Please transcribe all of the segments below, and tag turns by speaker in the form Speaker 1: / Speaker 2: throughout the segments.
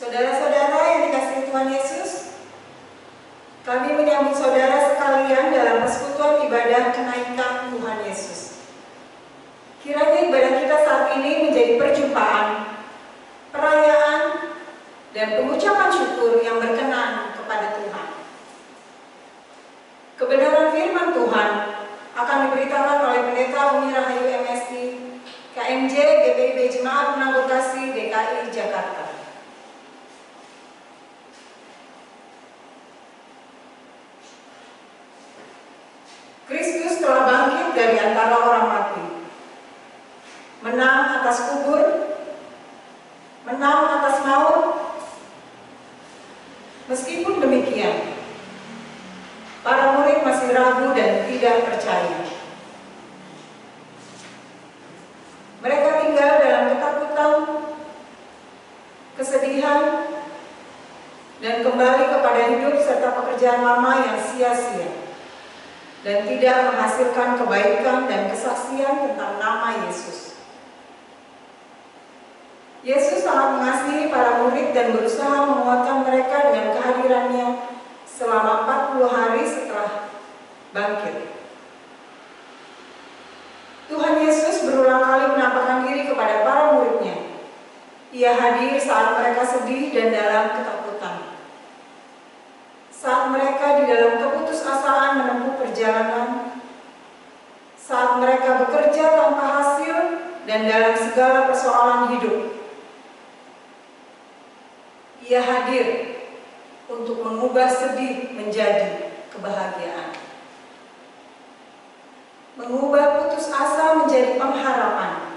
Speaker 1: Saudara-saudara yang dikasihi Tuhan Yesus, kami menyambut saudara sekalian dalam persekutuan ibadah kenaikan Tuhan Yesus. Kiranya ibadah kita saat ini menjadi perjumpaan, perayaan, dan pengucapan syukur yang berkenan kepada Tuhan. Kebenaran firman Tuhan akan diberitakan oleh Pendeta Umi Rahayu MSI, KMJ GPIB Jemaat Penanggung Kasih DKI Jakarta. Kristus telah bangkit dari antara orang mati, menang atas kubur, menang atas maut. Meskipun demikian, para murid masih ragu dan tidak percaya. Mereka tinggal dalam ketakutan, kesedihan, dan kembali kepada hidup serta pekerjaan lama yang sia-sia dan tidak menghasilkan kebaikan dan kesaksian tentang nama Yesus. Yesus sangat mengasihi para murid dan berusaha menguatkan mereka dengan kehadirannya selama 40 hari setelah bangkit. Tuhan Yesus berulang kali menampakkan diri kepada para muridnya. Ia hadir saat mereka sedih dan dalam ketakutan. Saat mereka di dalam keputusasaan menempuh perjalanan, saat mereka bekerja tanpa hasil dan dalam segala persoalan hidup, Ia hadir untuk mengubah sedih menjadi kebahagiaan, mengubah putus asa menjadi pengharapan,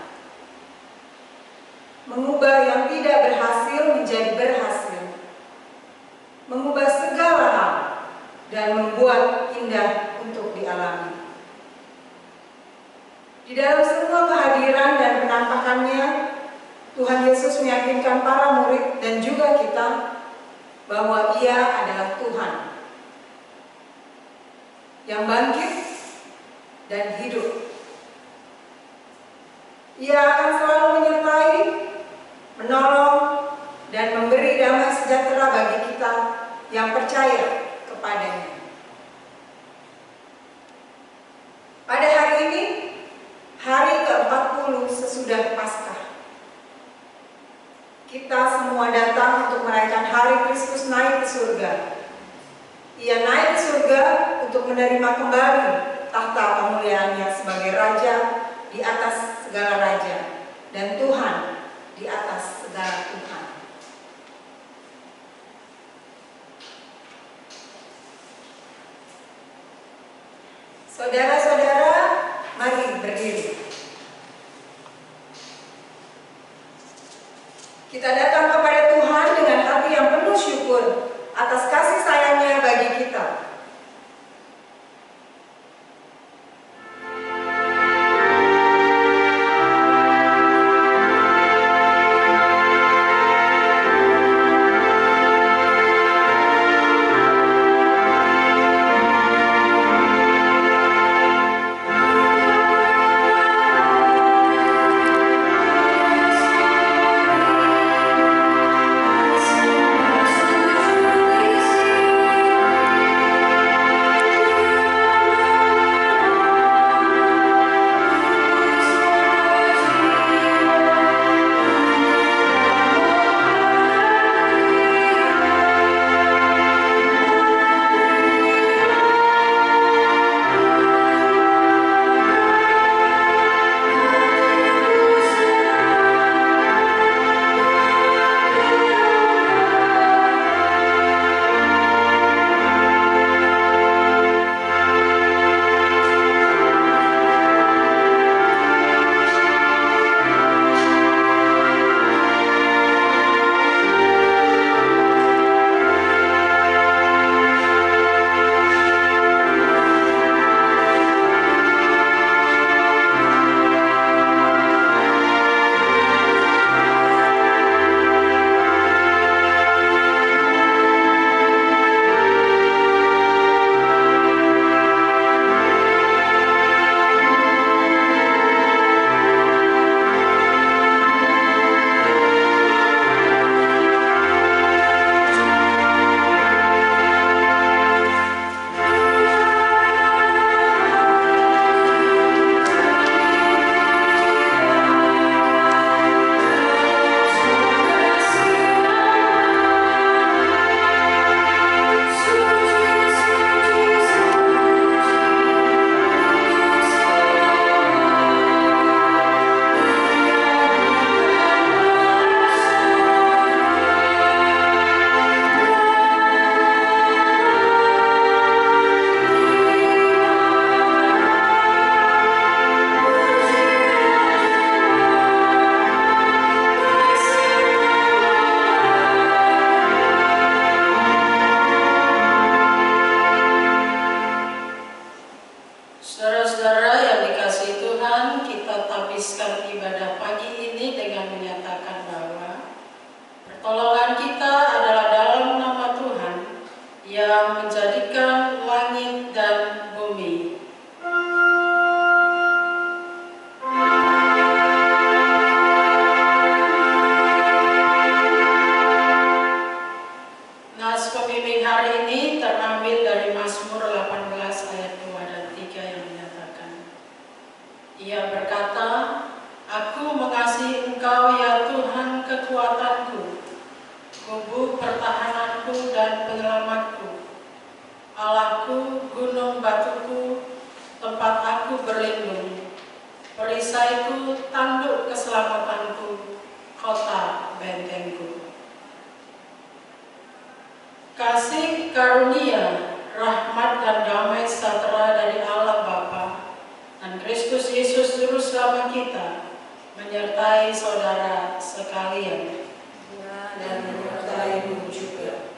Speaker 1: mengubah yang tidak berhasil menjadi berhasil, mengubah segala hal dan membuat indah untuk dialami. Di dalam semua kehadiran dan penampakannya, Tuhan Yesus meyakinkan para murid dan juga kita bahwa Ia adalah Tuhan yang bangkit dan hidup. Ia akan selalu menyertai, menolong, dan memberi damai sejahtera bagi kita yang percaya kepadanya. Pada hari ini, hari ke-40 sesudah Paskah, kita semua datang untuk merayakan hari Kristus naik ke surga. Ia naik ke surga untuk menerima kembali tahta kemuliaannya sebagai Raja di atas segala raja dan Tuhan di atas segala Tuhan. Saudara-saudara, mari berdiri. Kita datang kepada Tuhan dengan hati yang penuh syukur atas kasih sayang-Nya bagi kita.
Speaker 2: Saudara-saudara yang dikasihi Tuhan, kita habiskan ibadah pagi ini dengan menyatakan bahwa pertolongan kita adalah dalam nama Tuhan yang menjadikan langit dan bumi. Nas pembimbing hari ini terambil dari Mazmur 18 ayat 2 dan 3 yang menyatakan, ia berkata, aku mengasihi Engkau ya Tuhan kekuatanku, kubu pertahananku dan penyelamatku, Allahku, gunung batuku, tempat aku berlindung, perisaiku, tanduk keselamatanku, kota bentengku. Kasih karunia, rahmat dan damai sejahtera dari Allah Bapa dan Kristus Yesus Juru Selamat kita menyertai saudara sekalian
Speaker 1: dan menyertai-Mu juga.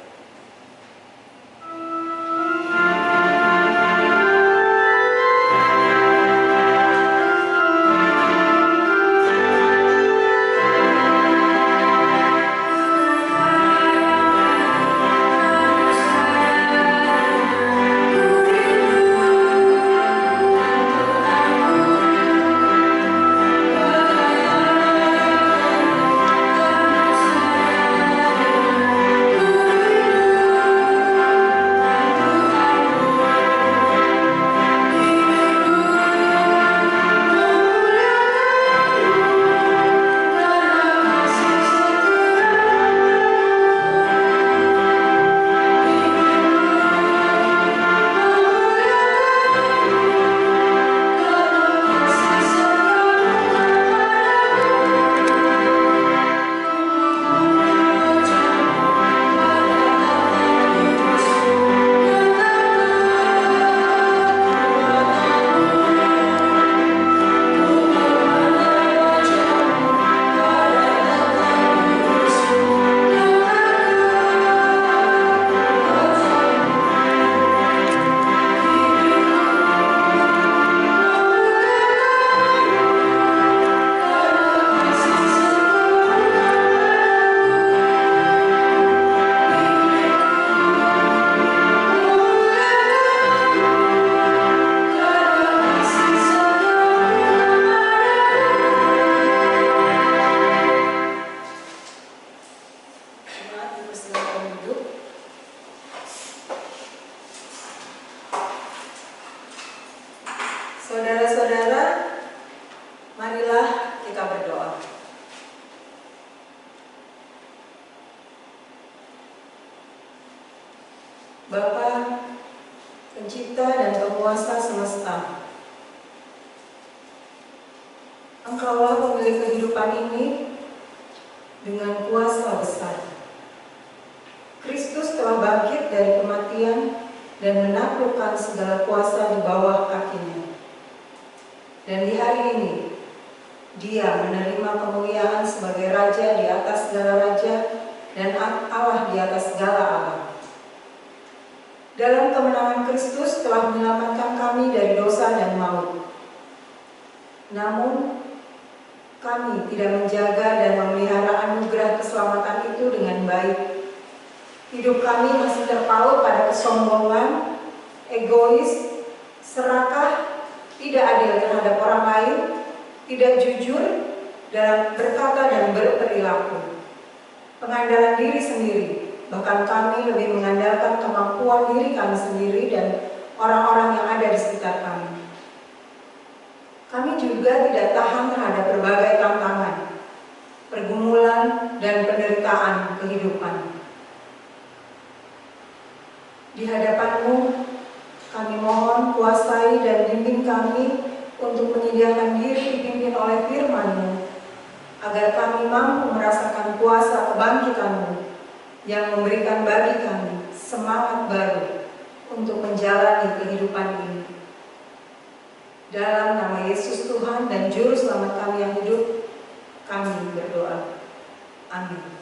Speaker 1: Saudara-saudara, marilah kita berdoa. Bapa, Pencipta dan Penguasa semesta, Engkaulah pemilik kehidupan ini dengan kuasa besar. Kristus telah bangkit dari kematian dan menaklukkan segala kuasa di bawah kakinya. Dan di hari ini, Dia menerima kemuliaan sebagai Raja di atas segala raja dan Allah di atas segala Allah. Dalam kemenangan Kristus telah menyelamatkan kami dari dosa dan maut. Namun, kami tidak menjaga dan memelihara anugerah keselamatan itu dengan baik. Hidup kami masih terpaut pada kesombongan, egois, serakah, tidak adil terhadap orang lain, tidak jujur dalam berkata dan berperilaku, pengandalan diri sendiri, bahkan kami lebih mengandalkan kemampuan diri kami sendiri dan orang-orang yang ada di sekitar kami. Kami juga tidak tahan terhadap berbagai tantangan, pergumulan, dan penderitaan kehidupan. Di hadapan-Mu, kami mohon kuasai dan bimbing kami untuk menyediakan diri dipimpin oleh firman-Mu, agar kami mampu merasakan kuasa kebangkitan-Mu yang memberikan bagi kami semangat baru untuk menjalani kehidupan ini. Dalam nama Yesus Tuhan dan Juru Selamat kami yang hidup, kami berdoa. Amin.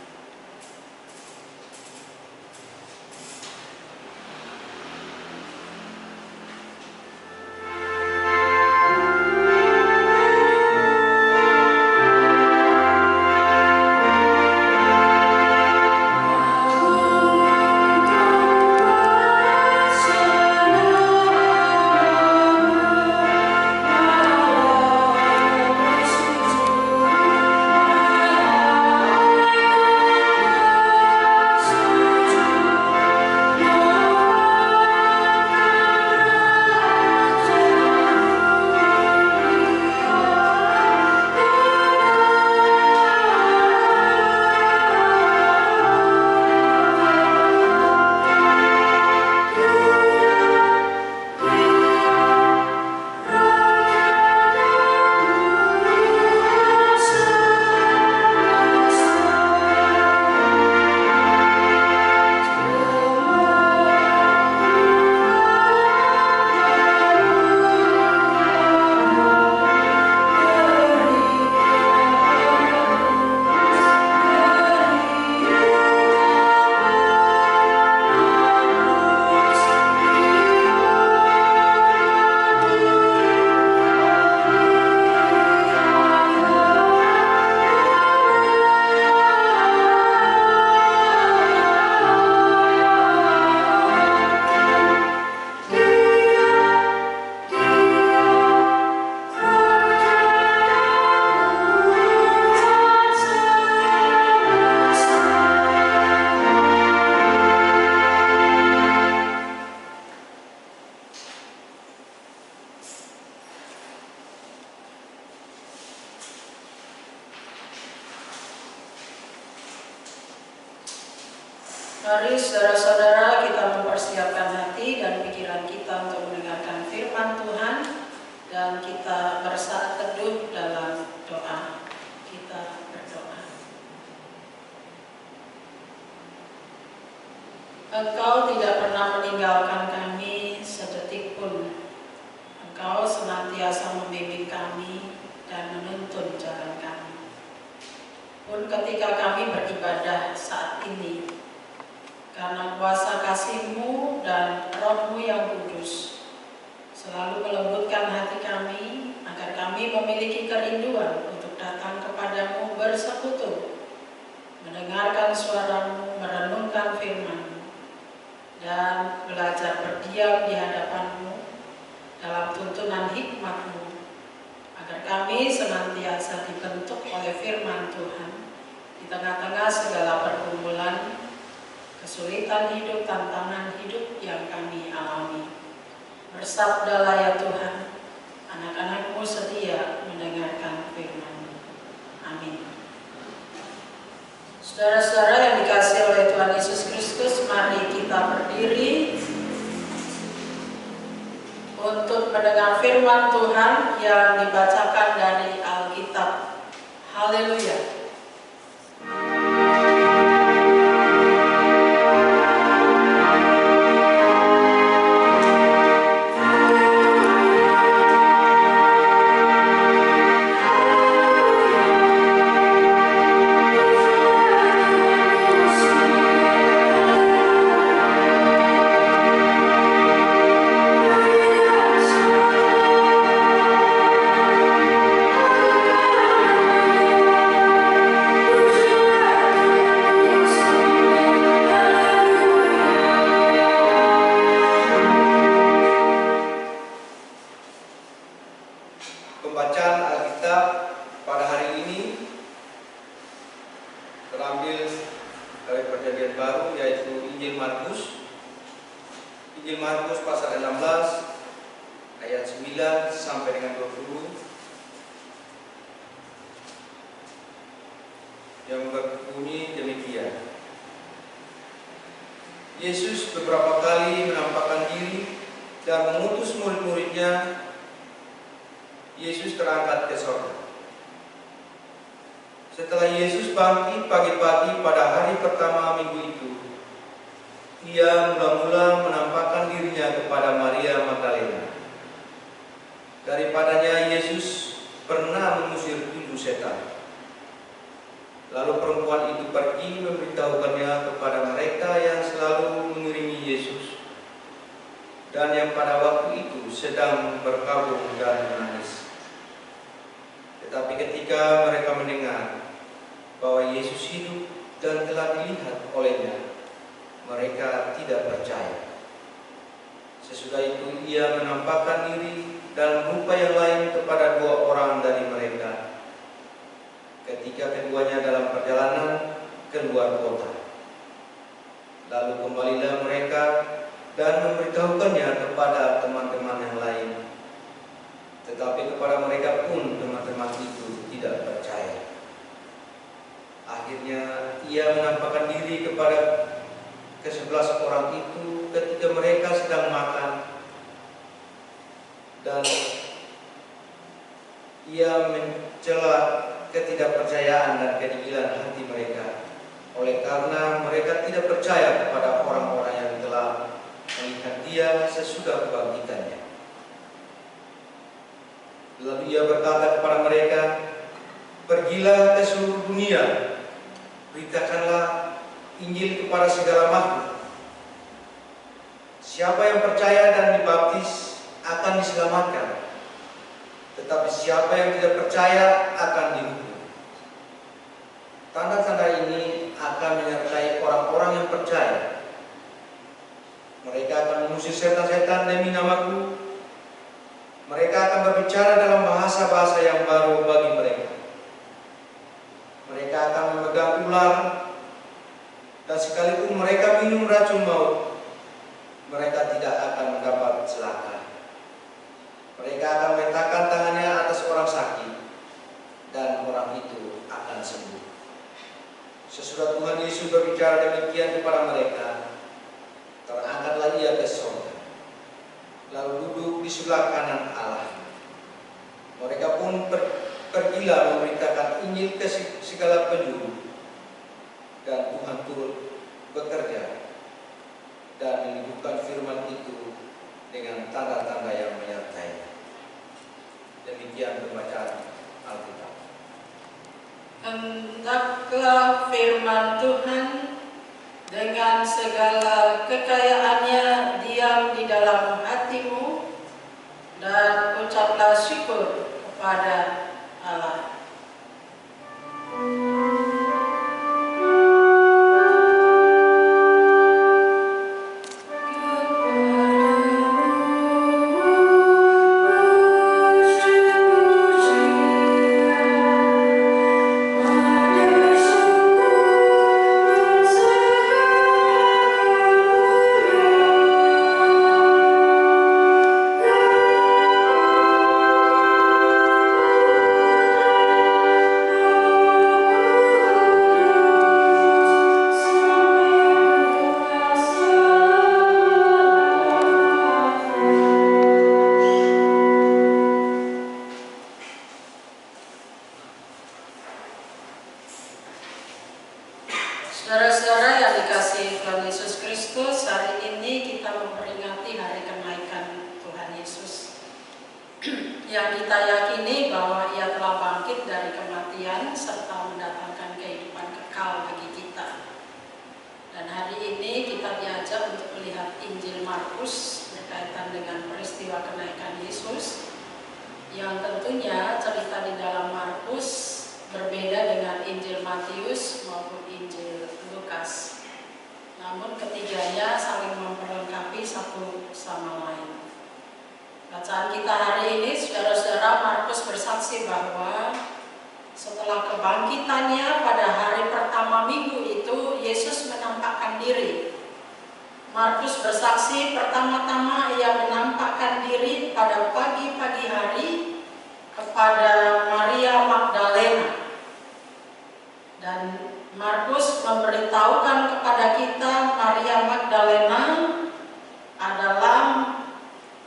Speaker 2: Mari saudara-saudara kita mempersiapkan hati dan pikiran kita untuk mendengarkan firman Tuhan dan kita bersaat teduh dalam doa. Kita berdoa. Engkau tidak pernah meninggalkan kami sedetik pun. Engkau senantiasa membimbing kami dan menuntun jalan kami. Pun ketika kami beribadah saat ini, karena kuasa kasih-Mu dan Roh-Mu yang kudus selalu melembutkan hati kami, agar kami memiliki kerinduan untuk datang kepadamu bersekutu, mendengarkan suara-Mu, merenungkan firman-Mu, dan belajar berdiam di hadapan-Mu dalam tuntunan hikmat-Mu, agar kami senantiasa dibentuk oleh firman Tuhan di tengah-tengah segala pergumulan, kesulitan hidup, tantangan hidup yang kami alami. Bersabdalah ya Tuhan, anak-anak-Mu setia mendengarkan firman-Mu. Amin. Saudara-saudara yang dikasihi oleh Tuhan Yesus Kristus, mari kita berdiri untuk mendengar firman Tuhan yang dibacakan dari Alkitab. Haleluya.
Speaker 3: Pembacaan Alkitab pada hari ini terambil dari Perjanjian Baru, yaitu Injil Markus. Injil Markus pasal 16 ayat 9 sampai dengan 20 yang berbunyi demikian. Yesus beberapa kali menampakkan diri dan mengutus murid-muridnya. Yesus terangkat ke surga. Setelah Yesus bangkit pagi-pagi pada hari pertama minggu itu, Ia mula-mula menampakkan dirinya kepada Maria Magdalena. Daripadanya Yesus pernah mengusir 7 setan. Lalu perempuan itu pergi memberitahukannya kepada mereka yang selalu mengiringi Yesus dan yang pada waktu itu sedang berkabung dan menangis. Tetapi ketika mereka mendengar bahwa Yesus hidup dan telah dilihat olehnya, mereka tidak percaya. Sesudah itu Ia menampakkan diri dalam rupa yang lain kepada 2 orang dari mereka, ketika keduanya dalam perjalanan keluar kota. Lalu kembalilah mereka dan memberitahukannya kepada teman-teman yang lain. Tetapi kepada mereka pun teman-teman itu tidak percaya. Akhirnya Ia menampakkan diri kepada ke-11 orang itu ketika mereka sedang makan, dan Ia mencela ketidakpercayaan dan kedegilan hati mereka, oleh karena mereka tidak percaya kepada orang-orang yang telah melihat Dia sesudah kebangkitannya. Lalu Ia berkata kepada mereka, "Pergilah ke seluruh dunia, beritakanlah Injil kepada segala makhluk. Siapa yang percaya dan dibaptis akan diselamatkan, tetapi siapa yang tidak percaya akan dihukum. Tanda-tanda ini akan menyertai orang-orang yang percaya. Mereka akan mengusir setan-setan demi nama-Ku. Mereka akan berbicara dalam bahasa-bahasa yang baru bagi mereka. Mereka akan memegang ular, dan sekalipun mereka minum racun maut, mereka tidak akan mendapat celaka. Mereka akan meletakkan tangannya atas orang sakit, dan orang itu akan sembuh." Sesudah Tuhan Yesus berbicara demikian kepada mereka, sebelah kanan Allah. Mereka pun pergilah memberitakan Injil ke segala penjuru, dan Tuhan turut bekerja dan menghidupkan firman itu dengan tanda-tanda yang menyertainya. Demikian pembacaan Alkitab.
Speaker 2: Hendaklah firman Tuhan dengan segala kekayaannya diam di dalam hatimu, dan ucaplah syukur kepada Allah. Saudara-saudara yang dikasihi Tuhan Yesus Kristus, hari ini kita memperingati hari kenaikan Tuhan Yesus yang kita yakini bahwa Ia telah bangkit dari kematian serta mendatangkan kehidupan kekal bagi kita. Dan hari ini kita diajak untuk melihat Injil Markus berkaitan dengan peristiwa kenaikan Yesus, yang tentunya cerita di dalam Markus berbeda dengan Injil Matius maupun Injil Lukas. Namun ketiganya saling memperlengkapi satu sama lain. Bacaan kita hari ini, saudara-saudara, Markus bersaksi bahwa setelah kebangkitannya pada hari pertama minggu itu, Yesus menampakkan diri. Markus bersaksi pertama-tama Ia menampakkan diri pada pagi-pagi hari kepada Maria Magdalena. Dan Markus memberitahukan kepada kita Maria Magdalena adalah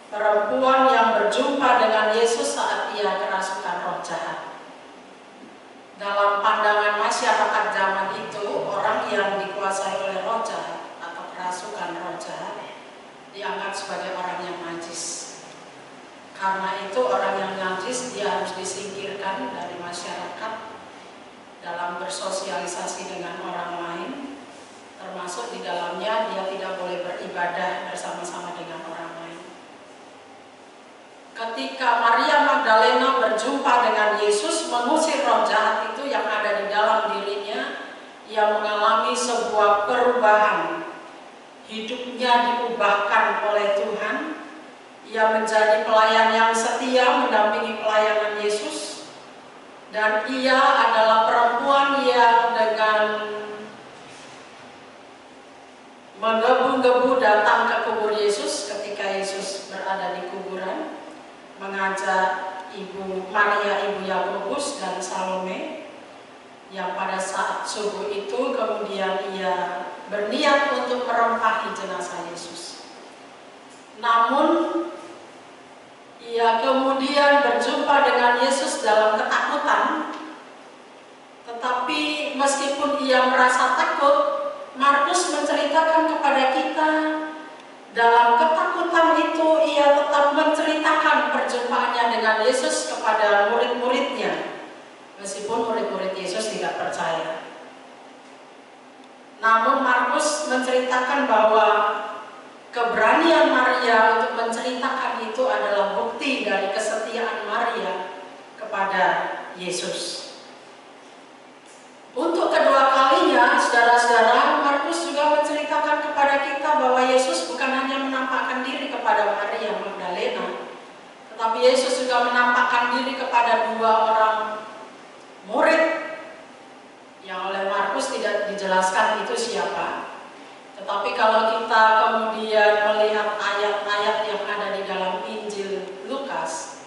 Speaker 2: perempuan yang berjumpa dengan Yesus saat ia kerasukan roh jahat. Dalam pandangan masyarakat zaman itu, orang yang dikuasai oleh roh jahat atau kerasukan roh jahat dianggap sebagai orang yang najis. Karena itu orang yang najis dia harus disingkirkan dari masyarakat dalam bersosialisasi dengan orang lain, termasuk di dalamnya dia tidak boleh beribadah bersama-sama dengan orang lain. Ketika Maria Magdalena berjumpa dengan Yesus, mengusir roh jahat itu yang ada di dalam dirinya, ia mengalami sebuah perubahan. Hidupnya diubahkan oleh Tuhan. Ia menjadi pelayan yang setia mendampingi pelayanan Yesus. Dan ia adalah perempuan yang dengan menggebu-gebu datang ke kubur Yesus ketika Yesus berada di kuburan, mengajak Ibu Maria, Ibu Yakobus dan Salome, yang pada saat subuh itu kemudian ia berniat untuk merempahi jenazah Yesus. Namun ia kemudian berjumpa dengan Yesus dalam ketakutan, tetapi meskipun ia merasa takut, Markus menceritakan kepada kita dalam ketakutan itu ia tetap menceritakan perjumpaannya dengan Yesus kepada murid-muridnya, meskipun murid-murid Yesus tidak percaya. Namun Markus menceritakan bahwa keberanian Maria untuk menceritakan itu adalah bukti dari kesetiaan Maria kepada Yesus. Untuk kedua kalinya, saudara-saudara, Markus juga menceritakan kepada kita bahwa Yesus bukan hanya menampakkan diri kepada Maria Magdalena, tetapi Yesus juga menampakkan diri kepada dua orang murid yang oleh Markus tidak dijelaskan itu siapa. Tetapi kalau kita kemudian melihat ayat-ayat yang ada di dalam Injil Lukas,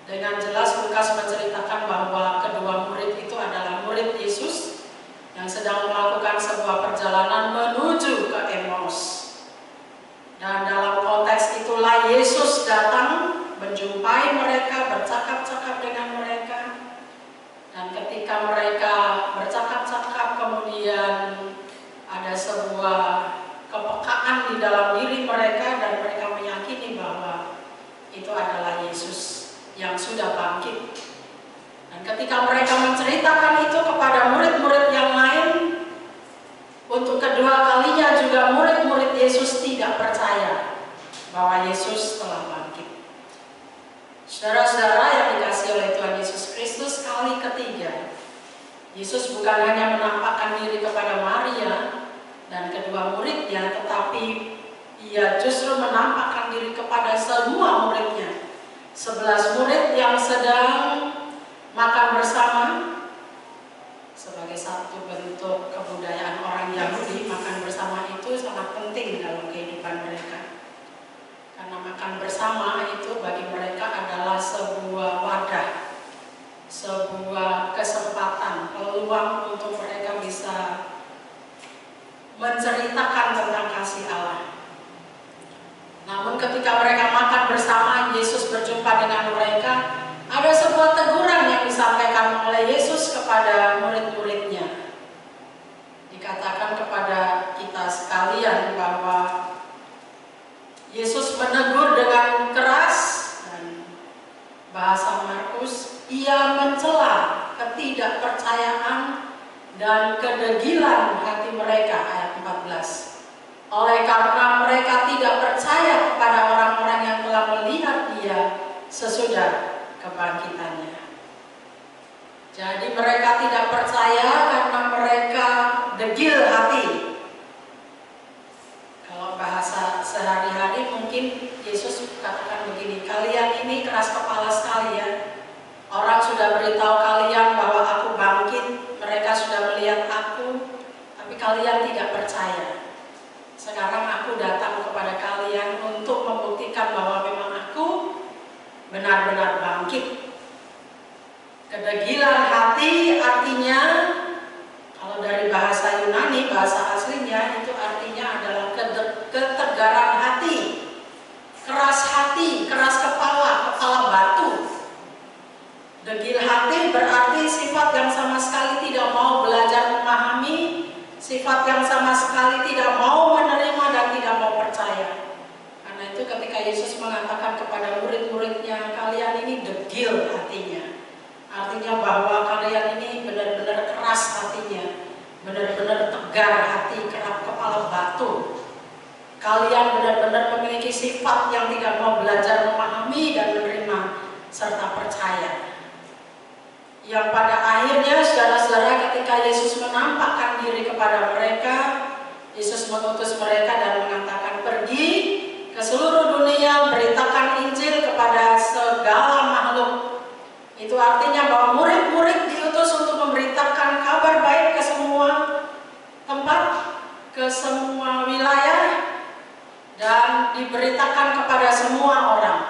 Speaker 2: dengan jelas Lukas menceritakan bahwa kedua murid itu adalah murid Yesus yang sedang melakukan sebuah perjalanan menuju ke Emmaus. Dan dalam konteks itulah Yesus datang menjumpai mereka, bercakap-cakap dengan mereka. Dan ketika mereka bercakap-cakap, kemudian ada sebuah kepekaan di dalam diri mereka dan mereka meyakini bahwa itu adalah Yesus yang sudah bangkit. Dan ketika mereka menceritakan itu kepada murid-murid yang lain, untuk kedua kalinya juga murid-murid Yesus tidak percaya bahwa Yesus telah bangkit. Saudara-saudara yang dikasihi oleh Tuhan Yesus Kristus, kali ketiga Yesus bukan hanya menampakkan diri kepada Maria dan kedua muridnya, tetapi ia justru menampakkan diri kepada semua muridnya. 11 murid yang sedang makan bersama. Sebagai satu bentuk kebudayaan orang Yahudi, makan bersama itu sangat penting dalam kehidupan mereka. Karena makan bersama itu bagi mereka adalah sebuah wadah, sebuah kesempatan, peluang untuk mereka bisa menceritakan tentang kasih Allah. Namun ketika mereka makan bersama, Yesus berjumpa dengan mereka, ada sebuah teguran yang disampaikan oleh Yesus kepada murid-muridnya. Dikatakan kepada kita sekalian bahwa Yesus menegur dengan keras, dan bahasa Markus, ia mencela ketidakpercayaan dan kedegilan hati mereka, ayat 14. Oleh karena mereka tidak percaya kepada orang-orang yang telah melihat dia sesudah kebangkitannya. Jadi mereka tidak percaya karena mereka degil hati. Kalau bahasa sehari-hari mungkin Yesus katakan begini, kalian ini keras kepala sekali ya. Orang sudah beritahu kalian bahwa aku bangkit, mereka sudah melihat aku, tapi kalian tidak percaya. Sekarang aku datang kepada kalian untuk membuktikan bahwa memang aku benar-benar bangkit. Kedegilan hati artinya, kalau dari bahasa Yunani, bahasa aslinya itu artinya adalah ketegaran hati, keras kepala, kepala batu. Degil hati berarti sifat yang sama sekali tidak mau belajar memahami, sifat yang sama sekali tidak mau menerima dan tidak mau percaya. Karena itu ketika Yesus mengatakan kepada murid-muridnya, kalian ini degil hatinya, artinya bahwa kalian ini benar-benar keras hatinya, benar-benar tegar hati, kerap kepala batu. Kalian benar-benar memiliki sifat yang tidak mau belajar memahami dan menerima serta percaya. Yang pada akhirnya, saudara-saudara, ketika Yesus menampakkan diri kepada mereka, Yesus mengutus mereka dan mengatakan, pergi ke seluruh dunia, beritakan Injil kepada segala makhluk. Itu artinya bahwa murid-murid diutus untuk memberitakan kabar baik ke semua tempat, ke semua wilayah, dan diberitakan kepada semua orang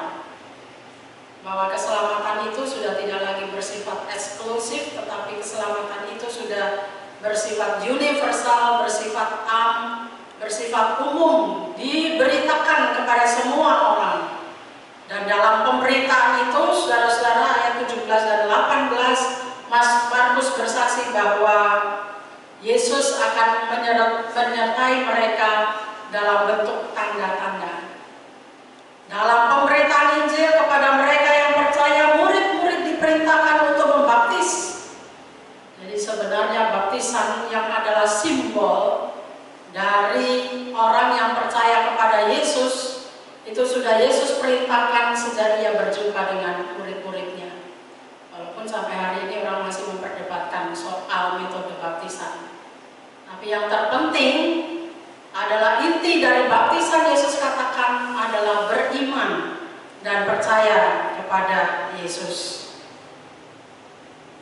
Speaker 2: bahwa keselamatan itu sudah tidak lagi bersifat eksklusif, tetapi keselamatan itu sudah bersifat universal, bersifat bersifat umum, diberitakan kepada semua orang. Dan dalam pemberitaan itu, saudara-saudara, ayat 17 dan 18, Markus bersaksi bahwa Yesus akan menyertai mereka dalam bentuk tanda-tanda. Dalam pemberitaan Injil kepada mereka yang percaya, murid-murid diperintahkan untuk membaptis. Jadi sebenarnya baptisan yang adalah simbol dari orang yang percaya kepada Yesus, itu sudah Yesus perintahkan sejak ia berjumpa dengan murid-muridnya. Walaupun sampai hari ini orang masih memperdebatkan soal metode baptisan. Tapi yang terpenting adalah inti dari baptisan Yesus katakan adalah beriman dan percaya kepada Yesus.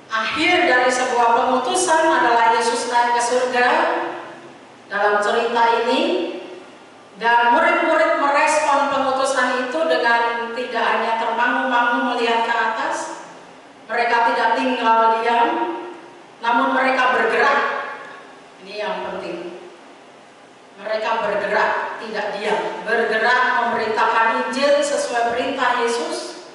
Speaker 2: Akhir dari sebuah pengutusan adalah Yesus naik ke surga dalam cerita ini, dan murid-murid merespon pengutusan itu dengan tidak hanya termangu-mangu melihat ke atas, mereka tidak tinggal diam, namun mereka bergerak. Ini yang penting. Mereka bergerak, tidak diam, bergerak memberitakan Injil sesuai perintah Yesus,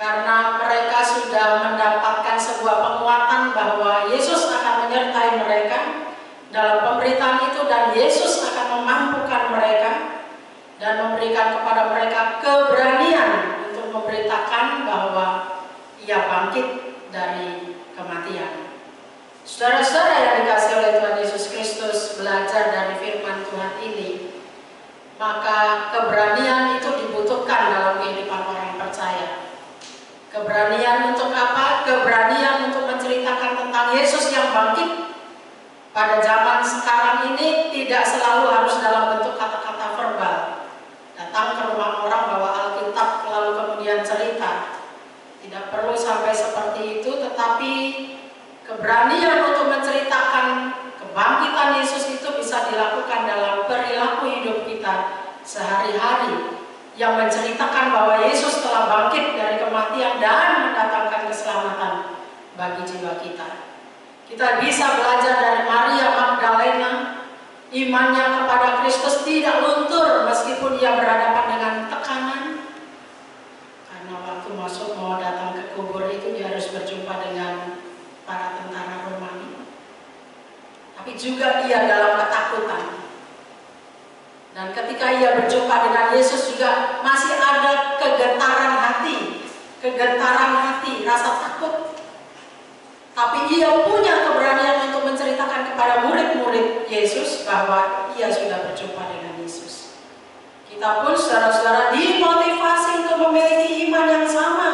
Speaker 2: karena mereka sudah mendapatkan sebuah penguatan bahwa Yesus akan menyertai mereka dalam pemberitaan itu, dan Yesus akan memampukan mereka dan memberikan kepada mereka keberanian untuk memberitakan bahwa Ia bangkit dari kematian. Saudara-saudara yang dikasihi oleh Tuhan Yesus Kristus, belajar dari firman Tuhan ini, maka keberanian itu dibutuhkan dalam kehidupan orang percaya. Keberanian untuk apa? Keberanian untuk menceritakan tentang Yesus yang bangkit. Pada zaman sekarang ini tidak selalu harus dalam bentuk kata-kata verbal. Datang ke rumah orang bawa Alkitab lalu kemudian cerita. Tidak perlu sampai seperti itu, tetapi keberanian untuk menceritakan kebangkitan Yesus itu bisa dilakukan dalam perilaku hidup kita sehari-hari, yang menceritakan bahwa Yesus telah bangkit dari kematian dan mendatangkan keselamatan bagi jiwa kita. Kita bisa belajar dari Maria Magdalena, imannya kepada Kristus tidak luntur meskipun ia berhadapan dengan tekanan. Karena waktu masuk mau datang ke kubur itu dia harus berjumpa dengan para tentara Romawi. Tapi juga ia dalam ketakutan. Dan ketika ia berjumpa dengan Yesus juga masih ada kegentaran hati, rasa takut. Tapi ia punya keberanian untuk menceritakan kepada murid-murid Yesus bahwa ia sudah berjumpa dengan Yesus. Kita pun saudara-saudara dimotivasi untuk memiliki iman yang sama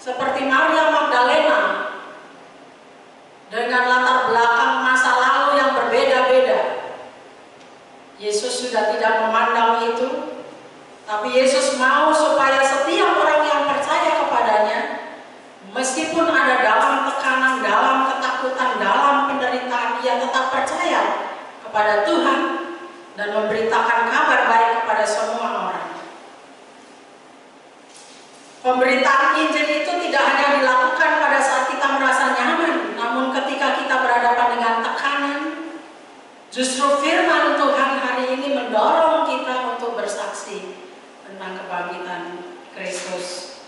Speaker 2: seperti Maria Magdalena, dengan latar belakang masa lalu yang berbeda-beda. Yesus sudah tidak memandang itu, tapi Yesus mau supaya setiap orang yang percaya kepadanya, meskipun ada dalam tekanan, dalam ketakutan, dalam penderitaan, ia tetap percaya kepada Tuhan dan memberitakan kabar baik kepada semua orang. Pemberitaan Injil itu tidak hanya dilakukan pada saat kita merasa nyaman, namun ketika kita berhadapan dengan tekanan, justru firman Tuhan hari ini mendorong kita untuk bersaksi tentang kebangkitan Kristus.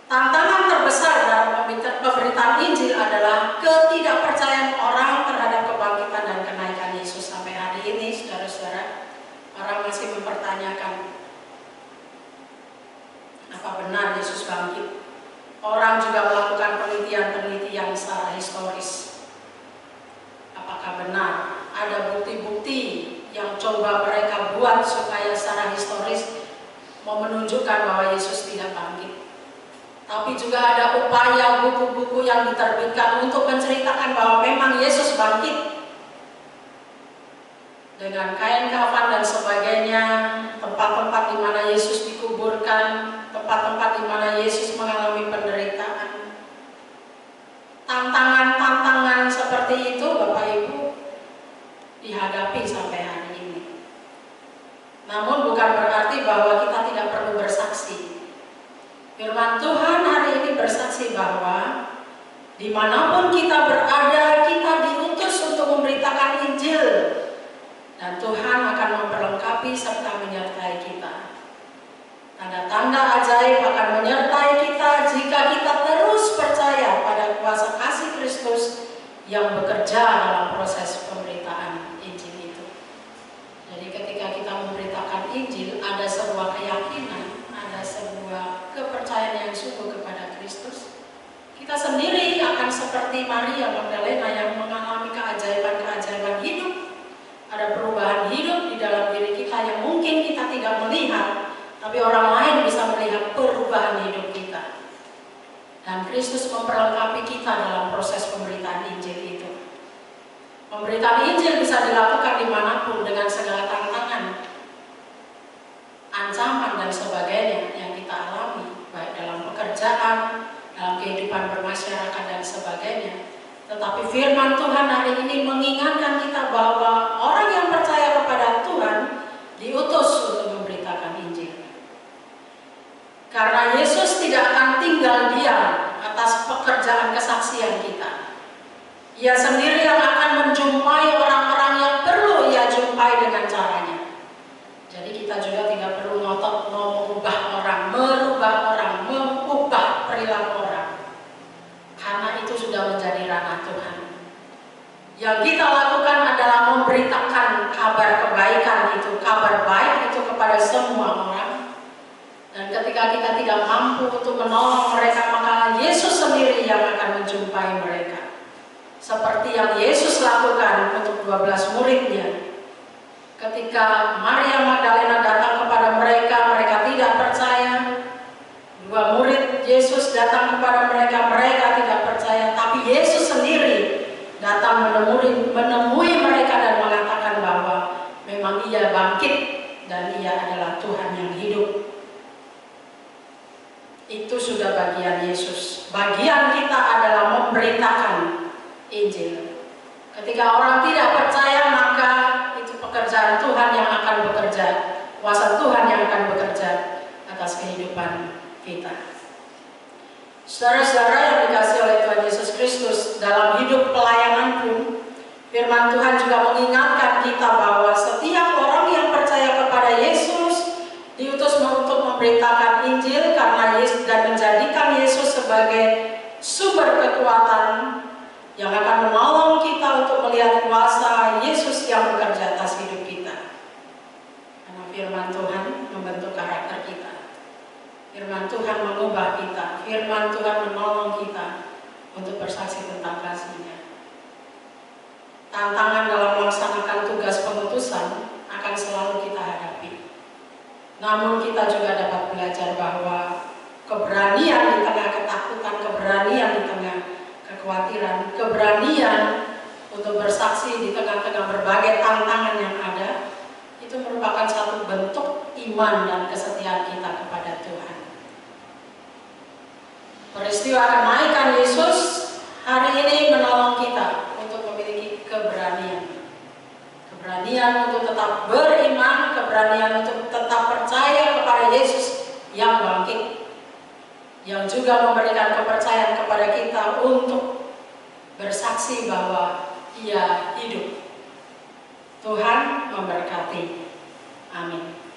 Speaker 2: Tantangan terbesar dalam pemberitaan Injil adalah ketidakpercayaan orang terhadap kebangkitan dan kenaikan Yesus. Sampai hari ini, saudara-saudara, orang masih mempertanyakan, apa benar Yesus bangkit? Orang juga melakukan penelitian-penelitian secara historis. Apakah benar ada bukti-bukti yang coba mereka buat supaya secara historis mau menunjukkan bahwa Yesus tidak bangkit? Tapi juga ada upaya buku-buku yang diterbitkan untuk menceritakan bahwa memang Yesus bangkit. Dengan kain kafan dan sebagainya, tempat-tempat di mana Yesus dikuburkan, tempat-tempat di mana Yesus mengalami penderitaan. Tantangan-tantangan seperti itu, Bapak Ibu, dihadapi sampai hari ini. Namun bukan berarti bahwa kita tidak perlu bersaksi. Firman Tuhan hari ini bersaksi bahwa dimanapun kita berada, kita diutus untuk memberitakan Injil, dan Tuhan akan memperlengkapi serta menyertai kita. Tanda-tanda ajaib akan menyertai kita jika kita terus percaya pada kuasa kasih Kristus yang bekerja dalam proses pemberitaan Injil itu. Jadi ketika kita memberitakan Injil, ada sebuah keyakinan, ada sebuah kepercayaan yang sungguh kepada Kristus. Kita sendiri akan seperti Maria Magdalena yang mengalami keajaiban-keajaiban hidup. Ada perubahan hidup di dalam diri kita yang mungkin kita tidak melihat, tapi orang lain bisa melihat perubahan hidup kita. Dan Kristus memperlengkapi kita dalam proses pemberitaan Injil itu. Pemberitaan Injil bisa dilakukan dimanapun dengan segala tantangan, ancaman dan sebagainya yang kita alami, baik dalam pekerjaan, dalam kehidupan bermasyarakat dan sebagainya. Tetapi firman Tuhan hari ini mengingatkan kita bahwa orang yang percaya kepada Tuhan diutus untuk memberitakan Injil. Karena Yesus tidak akan tinggal diam atas pekerjaan kesaksian kita. Ia sendiri yang akan menjumpai orang-orang yang perlu ia jumpai dengan caranya. Jadi kita juga tidak perlu ngotot mau merubah orang, Dan ketika kita tidak mampu untuk menolong mereka, maka Yesus sendiri yang akan menjumpai mereka. Seperti yang Yesus lakukan untuk 12 muridnya. Ketika Maria Magdalena datang kepada mereka, mereka tidak percaya. 2 murid Yesus datang kepada mereka, mereka tidak percaya. Tapi Yesus sendiri datang menemui mereka dan mengatakan bahwa memang Ia bangkit dan Ia adalah Tuhan yang hidup. Itu sudah bagian Yesus. Bagian kita adalah memberitakan Injil. Ketika orang tidak percaya, maka itu pekerjaan Tuhan yang akan bekerja, kuasa Tuhan yang akan bekerja atas kehidupan kita. Saudara-saudara yang dikasihi oleh Tuhan Yesus Kristus, dalam hidup pelayanan pun firman Tuhan juga mengingatkan kita bahwa setiap orang yang percaya kepada Yesus diutus untuk memberitakan Injil karena Yesus dan menjadikan Yesus sebagai sumber kekuatan yang akan menolong kita untuk melihat kuasa Yesus yang bekerja atas hidup kita. Karena firman Tuhan membentuk karakter kita. Firman Tuhan mengubah kita. Firman Tuhan menolong kita untuk bersaksi tentang kasih-Nya. Tantangan dalam melaksanakan tugas pengutusan akan selalu kita hadapi. Namun kita juga dapat belajar bahwa keberanian di tengah ketakutan, keberanian di tengah kekhawatiran, keberanian untuk bersaksi di tengah-tengah berbagai tantangan yang ada, itu merupakan satu bentuk iman dan kesetiaan kita kepada Tuhan. Peristiwa kenaikan Yesus hari ini menolong kita untuk memiliki keberanian. Keberanian untuk tetap beriman, keberanian untuk tetap percaya kepada Yesus yang bangkit, yang juga memberikan kepercayaan kepada kita untuk bersaksi bahwa Ia hidup. Tuhan memberkati. Amin.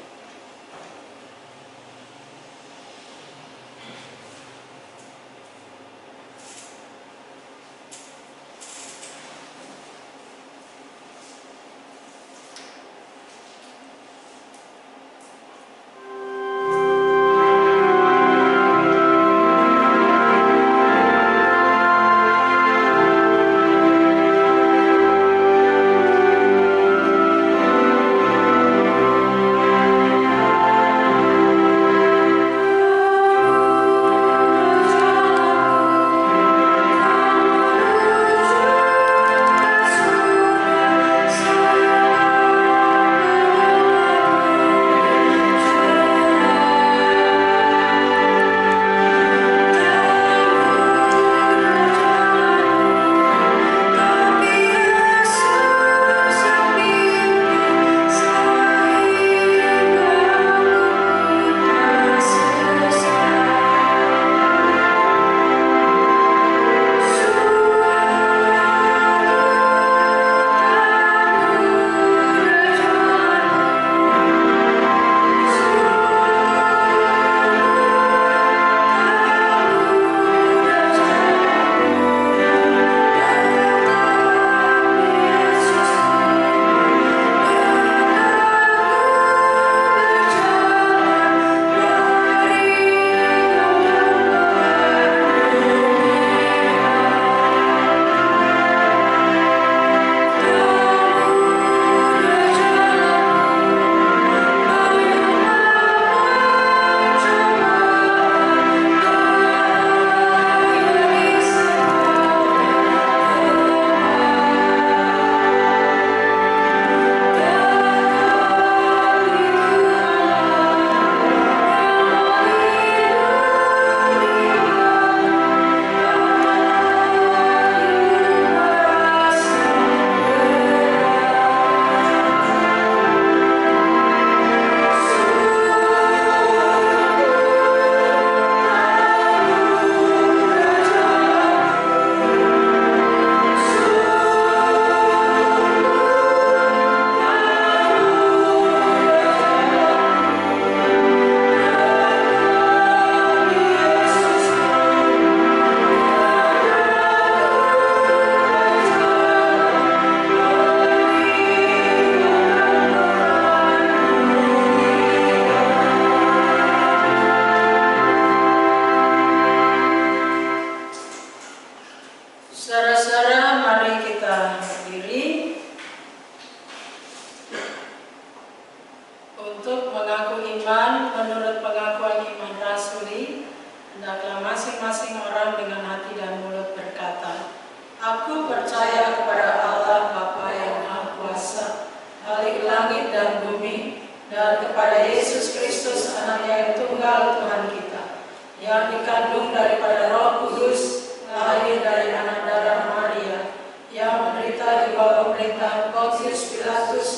Speaker 2: yang dikandung daripada Roh Kudus, lahir dari anak darah Maria, yang menderita di bawah pemerintahan Pontius Pilatus,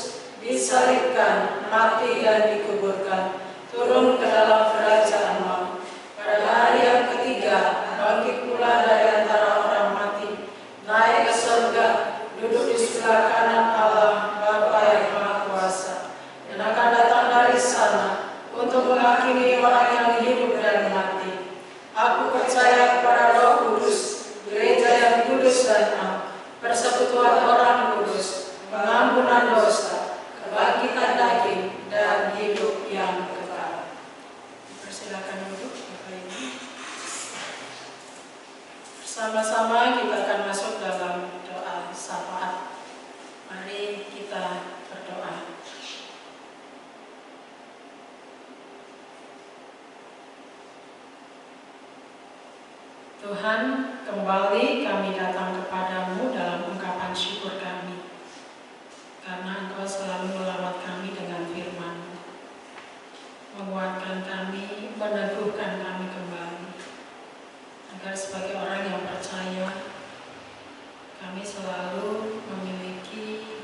Speaker 2: disalibkan, mati dan dikuburkan, turun ke dalam kerajaan maut. Pada hari yang ketiga, bangkit pula dari antara orang mati, naik ke surga, duduk di sebelah kanan Allah, Bapa yang Maha Kuasa, dan akan datang dari sana untuk menghakimi orang yang hidup dan mati. Aku percaya kepada Roh Kudus, gereja yang kudus dan am, persekutuan orang kudus, pengampunan dosa, kebangkitan daging, dan hidup yang kekal. Persilakan duduk, Bapak Ibu. Bersama-sama kita akan masuk dalam doa syafaat. Mari kita berdoa. Tuhan, kembali kami datang kepadamu dalam ungkapan syukur kami, karena Engkau selalu melawat kami dengan firman-Mu, menguatkan kami, meneguhkan kami kembali, agar sebagai orang yang percaya, kami selalu memiliki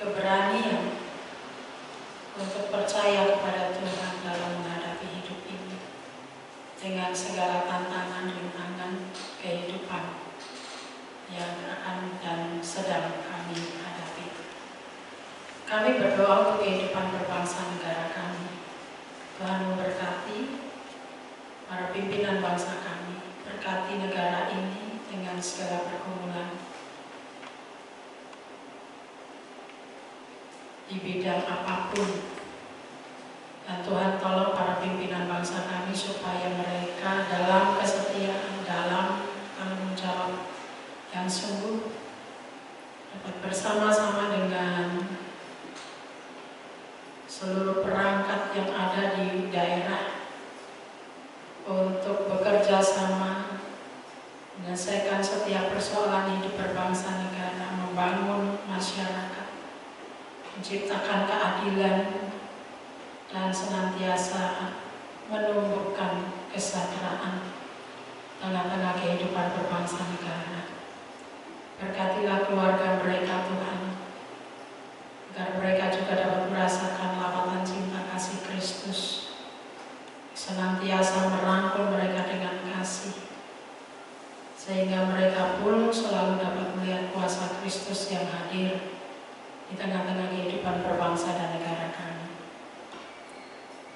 Speaker 2: keberanian untuk percaya kepada Tuhan dalam menghadapi hidup ini, dengan segala tantangan, rintangan kehidupan yang akan dan sedang kami hadapi. Kami berdoa untuk kehidupan berbangsa negara kami. Tuhan memberkati para pimpinan bangsa kami, berkati negara ini dengan segala pergumulan di bidang apapun. Dan Tuhan tolong para pimpinan bangsa kami supaya mereka dalam kesetiaan, dalam tanggung jawab yang sungguh dapat bersama-sama dengan seluruh perangkat yang ada di daerah untuk bekerja sama menyelesaikan setiap persoalan hidup berbangsa negara, membangun masyarakat, menciptakan keadilan, dan senantiasa menumbuhkan kesejahteraan tengah-tengah kehidupan berbangsa negara. Berkatilah keluarga mereka, Tuhan, agar mereka juga dapat merasakan lawatan cinta kasih Kristus, senantiasa merangkul mereka dengan kasih, sehingga mereka pun selalu dapat melihat kuasa Kristus yang hadir di tengah-tengah kehidupan berbangsa dan negara kami.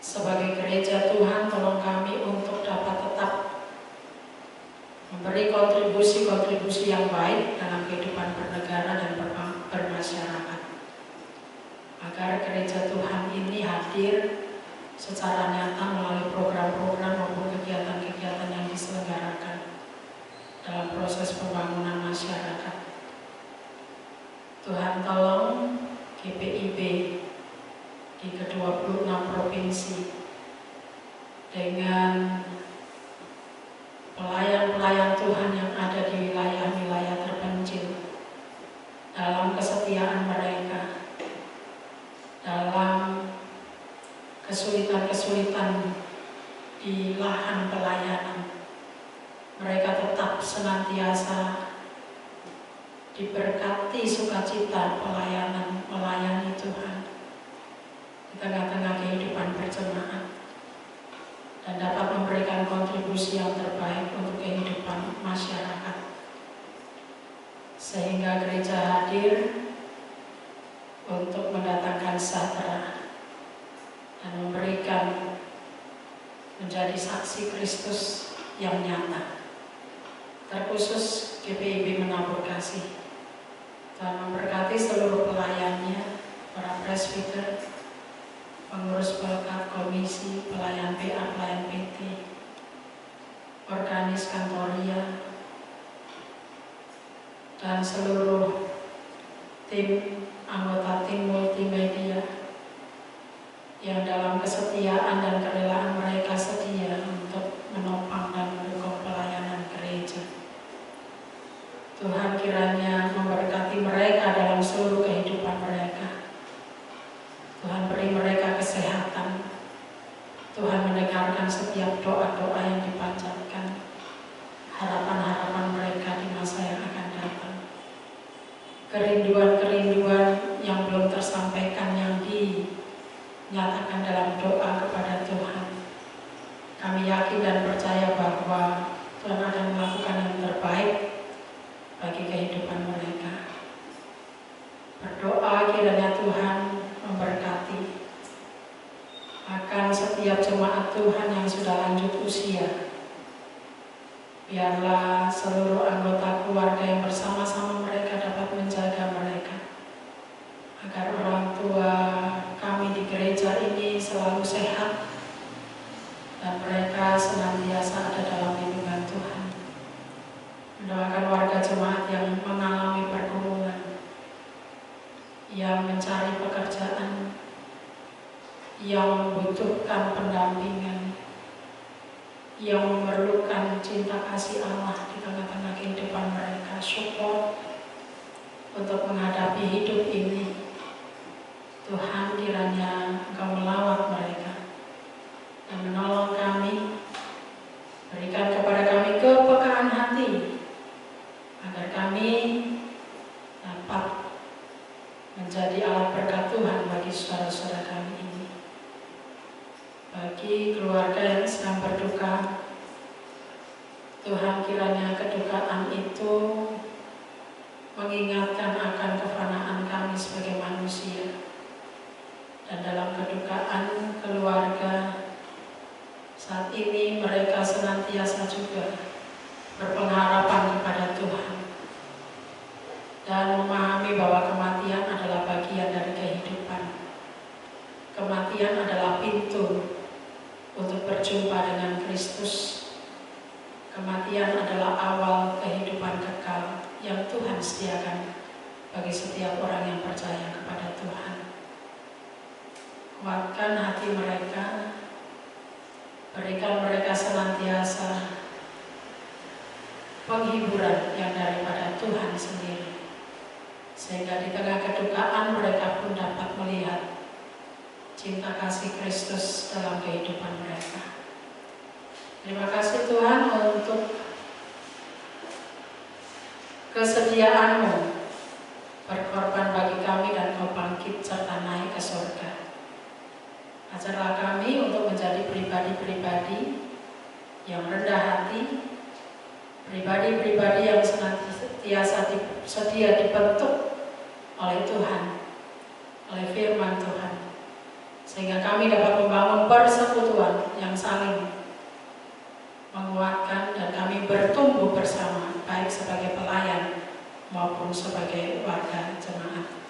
Speaker 2: Sebagai gereja Tuhan, tolong kami untuk dapat tetap memberi kontribusi-kontribusi yang baik dalam kehidupan bernegara dan bermasyarakat, agar gereja Tuhan ini hadir secara nyata melalui program-program maupun kegiatan-kegiatan yang diselenggarakan dalam proses pembangunan masyarakat. Tuhan tolong GPIB di ke-26 provinsi dengan pelayan-pelayan Tuhan yang ada di wilayah-wilayah terpencil, dalam kesetiaan mereka, dalam kesulitan-kesulitan di lahan pelayanan, mereka tetap senantiasa diberkati sukacita pelayanan, melayani Tuhan di tengah-tengah kehidupan berjemaat, dan dapat memberikan kontribusi yang terbaik untuk kehidupan masyarakat, sehingga gereja hadir untuk mendatangkan sejahtera dan memberikan menjadi saksi Kristus yang nyata. Terkhusus GPIB menabur kasih, Tuhan memberkati seluruh pelayannya, para presbiter, pengurus pelkat, komisi, pelayan PA, pelayan PT, organis kantoria, dan seluruh tim anggota tim multimedia yang dalam kesetiaan dan kerelaan mereka setia untuk menopang dan mendukung pelayanan gereja. Tuhan kiranya memberkati mereka dalam seluruh kehidupan mereka. Tuhan beri mereka kesehatan. Tuhan mendengarkan setiap doa-doa yang dipanjatkan kiranya Tuhan memberkati akan setiap jemaat Tuhan yang sudah lanjut usia. Biarlah seluruh anggota keluarga yang bersama-sama mereka dapat menjaga mereka, agar orang tua kami di gereja ini selalu sehat dan mereka senantiasa ada dalam lindungan Tuhan. Mendoakan warga jemaat yang mengalami pergumulan, yang mencari pekerjaan, yang membutuhkan pendampingan, yang memerlukan cinta kasih Allah di tengah-tengah kehidupan mereka, support untuk menghadapi hidup ini. Tuhan, kiranya Engkau melawat mereka dan menolong kami, berikan kepada kami kepekaan hati agar kami dapat menjadi alat berkat Tuhan bagi saudara-saudara kami ini. Bagi keluarga yang sedang berduka, Tuhan, kiranya kedukaan itu mengingatkan akan kefanaan kami sebagai manusia. Dan dalam kedukaan keluarga saat ini mereka senantiasa juga berpengharapan kepada Tuhan dan memahami bahwa kematian adalah bagian dari kehidupan. Kematian adalah pintu untuk berjumpa dengan Kristus. Kematian adalah awal kehidupan kekal yang Tuhan sediakan bagi setiap orang yang percaya kepada Tuhan. Kuatkan hati mereka, berikan mereka senantiasa penghiburan yang daripada Tuhan sendiri, sehingga di tengah kedukaan mereka pun dapat melihat cinta kasih Kristus dalam kehidupan mereka. Terima kasih Tuhan untuk kesediaan-Mu berkorban bagi kami dan Kau bangkit serta naik ke surga. Ajarlah kami untuk menjadi pribadi-pribadi yang rendah hati, pribadi-pribadi yang senantiasa sedia dibentuk oleh Tuhan, oleh firman Tuhan, sehingga kami dapat membangun persekutuan yang saling menguatkan dan kami bertumbuh bersama, baik sebagai pelayan maupun sebagai warga jemaat.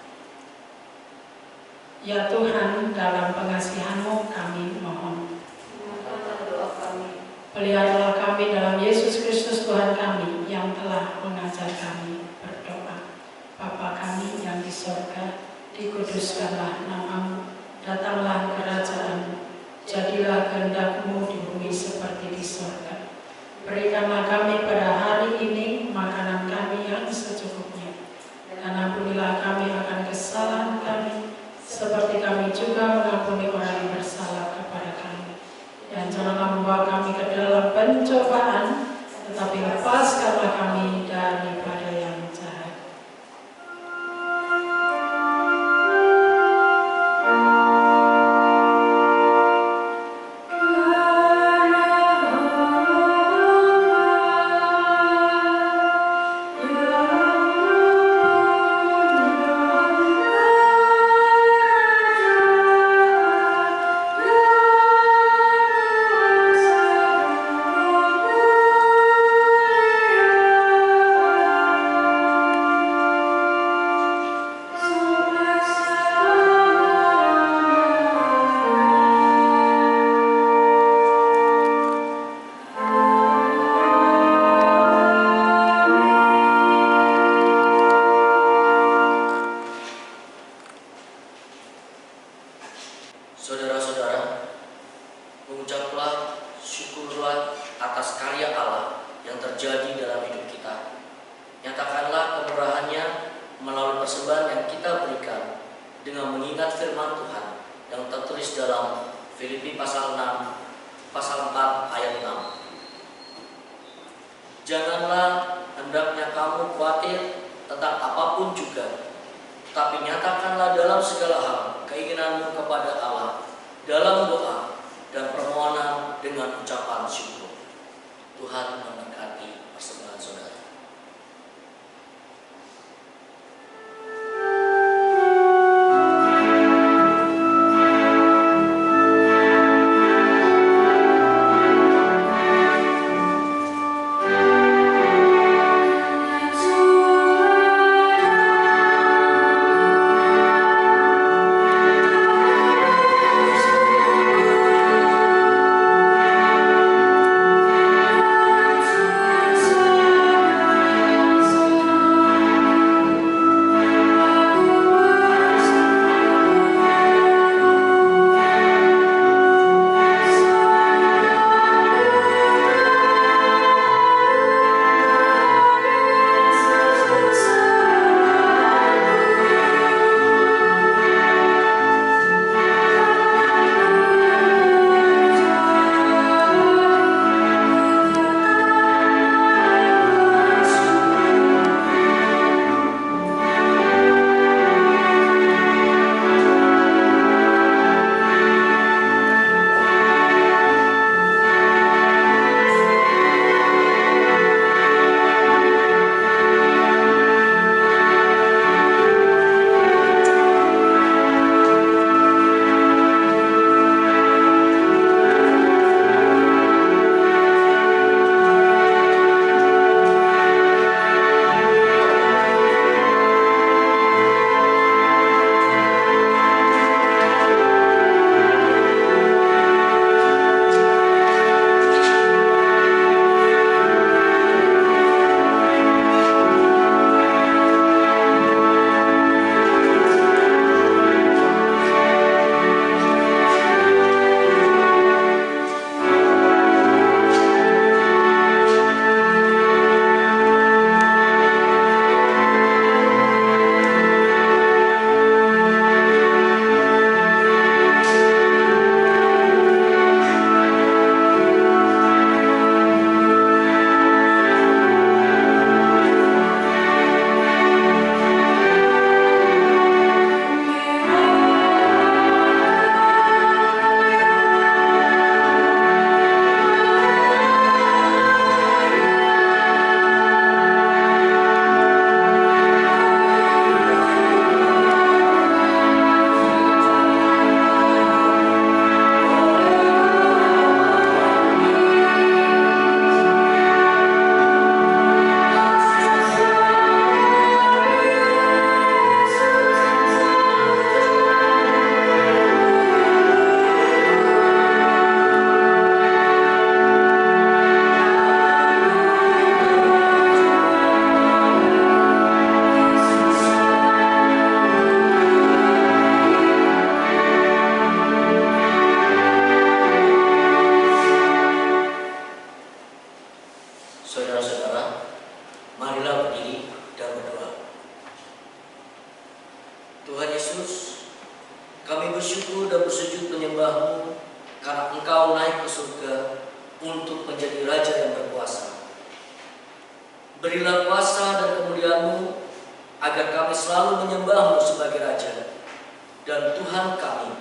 Speaker 2: Ya Tuhan, dalam pengasihan-Mu kami mohon. Peliharalah kami dalam Yesus Kristus Tuhan kami yang telah mengajar kami berdoa. Bapa kami yang di sorga, dikuduskanlah nama-Mu, datanglah kerajaan-Mu, jadilah kehendak-Mu di bumi seperti di sorga. Berikanlah kami pada hari ini makanan kami yang secukupnya, dan ampunilah kami akan kesalahan kami, seperti kami juga mengampuni orang yang bersalah kepada kami. Dan janganlah membawa kami ke dalam pencobaan, tetapi lepaskanlah kami daripada yang jahat.
Speaker 4: Saudara-saudara, mengucaplah syukurlah atas karya Allah yang terjadi dalam hidup kita. Nyatakanlah kemurahan-Nya melalui persembahan yang kita berikan dengan mengingat firman Tuhan yang tertulis dalam Filipi pasal 4 ayat 6. Janganlah hendaknya kamu khawatir tentang apapun juga, tapi nyatakanlah dalam segala hal keinginanmu kepada Allah dalam doa dan permohonan dengan ucapan syukur. Tuhan memberkati persembahan saudara. Saudara-saudara, marilah berdiri dan berdoa. Tuhan Yesus, kami bersyukur dan bersujud menyembah-Mu karena Engkau naik ke surga untuk menjadi Raja yang berkuasa. Berilah kuasa dan kemuliaan-Mu agar kami selalu menyembah-Mu sebagai Raja dan Tuhan kami,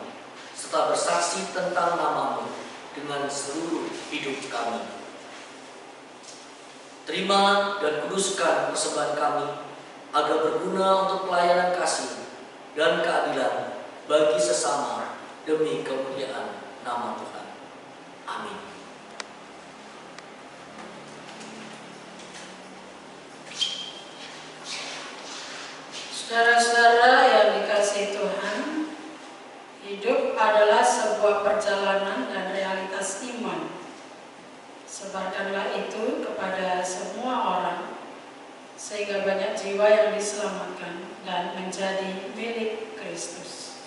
Speaker 4: serta bersaksi tentang nama-Mu dengan seluruh hidup kami. Terima dan kuduskan persembahan kami agar berguna untuk pelayanan kasih dan keadilan bagi sesama demi kemuliaan nama Tuhan. Amin.
Speaker 2: Saudara-saudara yang dikasihi Tuhan, hidup adalah sebuah perjalanan dan realitas iman. Sebarkanlah itu kepada semua orang, sehingga banyak jiwa yang diselamatkan dan menjadi milik Kristus.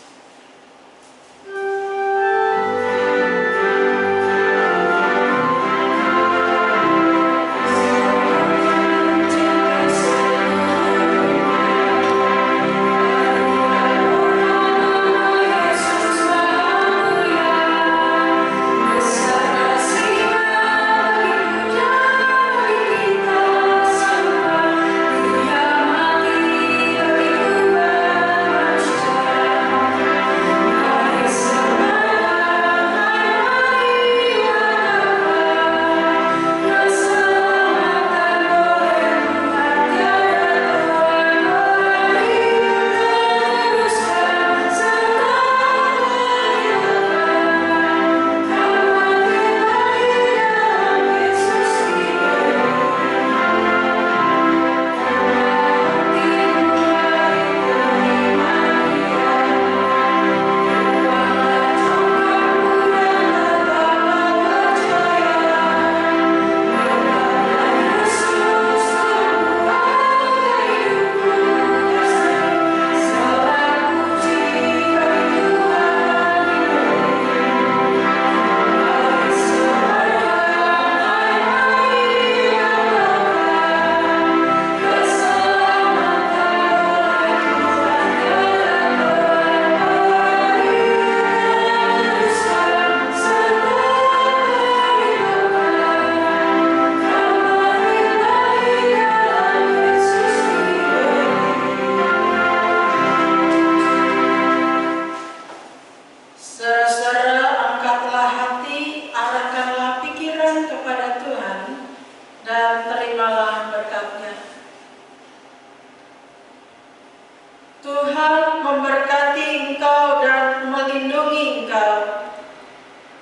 Speaker 2: Tuhan memberkati engkau dan melindungi engkau.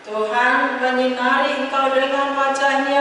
Speaker 2: Tuhan menyinari engkau dengan wajah-Nya